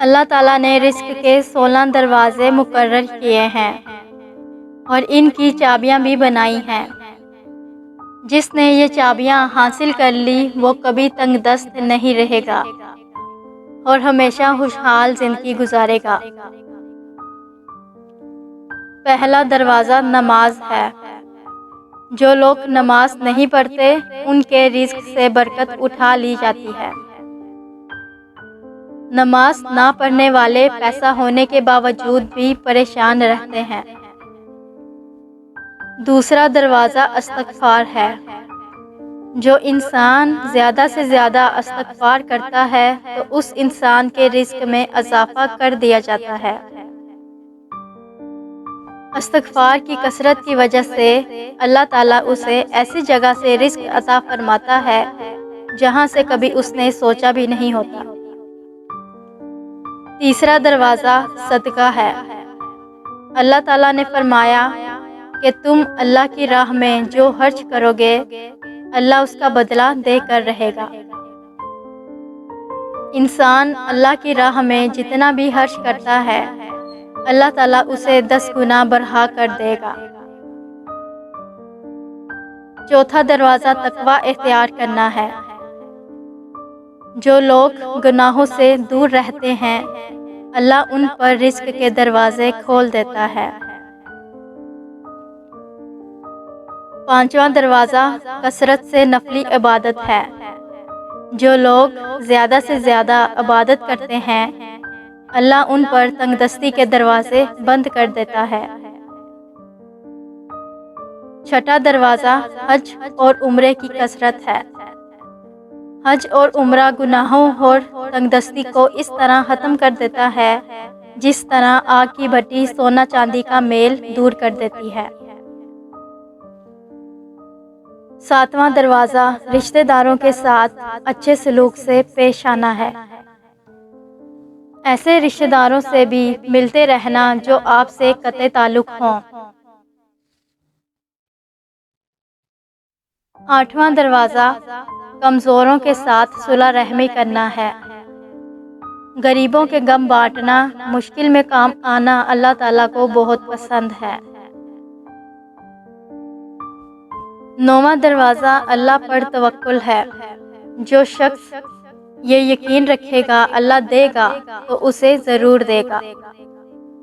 اللہ تعالیٰ نے رزق کے 16 دروازے مقرر کیے ہیں اور ان کی چابیاں بھی بنائی ہیں۔ جس نے یہ چابیاں حاصل کر لی وہ کبھی تنگ دست نہیں رہے گا اور ہمیشہ خوشحال زندگی گزارے گا۔ پہلا دروازہ نماز ہے۔ جو لوگ نماز نہیں پڑھتے ان کے رزق سے برکت اٹھا لی جاتی ہے۔ نماز نہ پڑھنے والے پیسہ ہونے کے باوجود بھی پریشان رہتے ہیں۔ دوسرا دروازہ استغفار ہے۔ جو انسان زیادہ سے زیادہ استغفار کرتا ہے تو اس انسان کے رزق میں اضافہ کر دیا جاتا ہے۔ استغفار کی کثرت کی وجہ سے اللہ تعالیٰ اسے ایسی جگہ سے رزق عطا فرماتا ہے جہاں سے کبھی اس نے سوچا بھی نہیں ہوتا۔ تیسرا دروازہ صدقہ ہے۔ اللہ تعالیٰ نے فرمایا کہ تم اللہ کی راہ میں جو خرچ کرو گے اللہ اس کا بدلہ دے کر رہے گا۔ انسان اللہ کی راہ میں جتنا بھی خرچ کرتا ہے اللہ تعالیٰ اسے 10 گنا بڑھا کر دے گا۔ چوتھا دروازہ تقوی اختیار کرنا ہے۔ جو لوگ گناہوں سے دور رہتے ہیں اللہ ان پر رزق کے دروازے کھول دیتا ہے۔ پانچواں دروازہ کثرت سے نفلی عبادت ہے۔ جو لوگ زیادہ سے زیادہ عبادت کرتے ہیں اللہ ان پر تنگ دستی کے دروازے بند کر دیتا ہے۔ چھٹا دروازہ حج اور عمرے کی کثرت ہے۔ حج اور عمرہ گناہوں اور تنگ دستی کو اس طرح ختم کر دیتا ہے جس طرح آگ کی بھٹی سونا چاندی کا میل دور کر دیتی ہے۔ ساتواں دروازہ رشتہ داروں کے ساتھ اچھے سلوک سے پیش آنا ہے۔ ایسے رشتہ داروں سے بھی ملتے رہنا جو آپ سے قطع تعلق ہوں۔ آٹھواں دروازہ کمزوروں کے ساتھ صلح رحمی کرنا ہے۔ غریبوں کے غم بانٹنا، مشکل میں کام آنا اللہ تعالیٰ کو بہت پسند ہے۔ نواں دروازہ اللہ پر توکل ہے۔ جو شخص یہ یقین رکھے گا اللہ دے گا تو اسے ضرور دے گا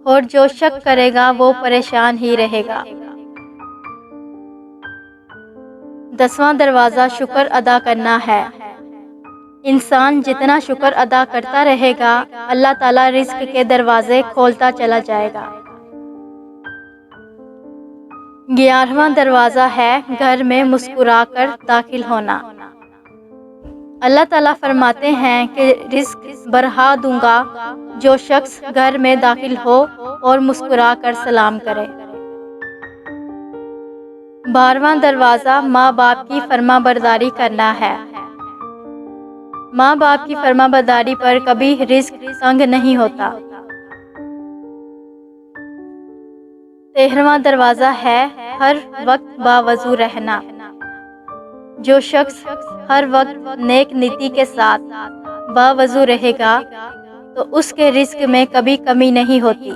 اور جو شک کرے گا وہ پریشان ہی رہے گا۔ 10واں دروازہ شکر ادا کرنا ہے۔ انسان جتنا شکر ادا کرتا رہے گا اللہ تعالیٰ رزق کے دروازے کھولتا چلا جائے گا۔ 11واں دروازہ ہے گھر میں مسکرا کر داخل ہونا۔ اللہ تعالیٰ فرماتے ہیں کہ رزق بڑھا دوں گا جو شخص گھر میں داخل ہو اور مسکرا کر سلام کرے۔ 12واں دروازہ ماں باپ کی فرما برداری کرنا ہے۔ ماں باپ کی فرما برداری پر کبھی رزق تنگ نہیں ہوتا۔ 13واں دروازہ ہے ہر وقت باوضو رہنا۔ جو شخص ہر وقت نیک نیتی کے ساتھ باوضو رہے گا تو اس کے رزق میں کبھی کمی نہیں ہوتی۔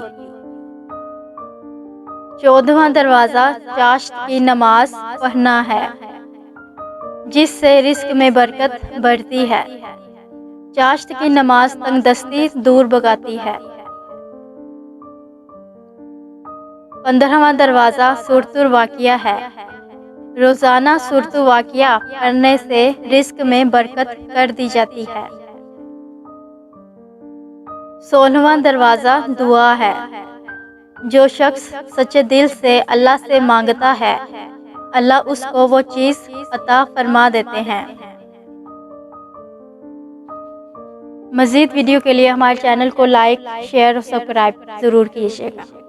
14واں دروازہ چاشت کی نماز پڑھنا ہے جس سے رزق میں برکت بڑھتی ہے۔ چاشت کی نماز تنگ دستی دور بھگاتی ہے۔ 15واں دروازہ سورۃ الواقعہ ہے۔ روزانہ سورۃ الواقعہ پڑھنے سے رزق میں برکت کر دی جاتی ہے۔ 16واں دروازہ دعا ہے۔ جو شخص سچے دل سے اللہ سے مانگتا ہے اللہ اس کو وہ چیز عطا فرما دیتے ہیں۔ مزید ویڈیو کے لیے ہمارے چینل کو لائک، شیئر اور سبسکرائب ضرور کیجیے گا۔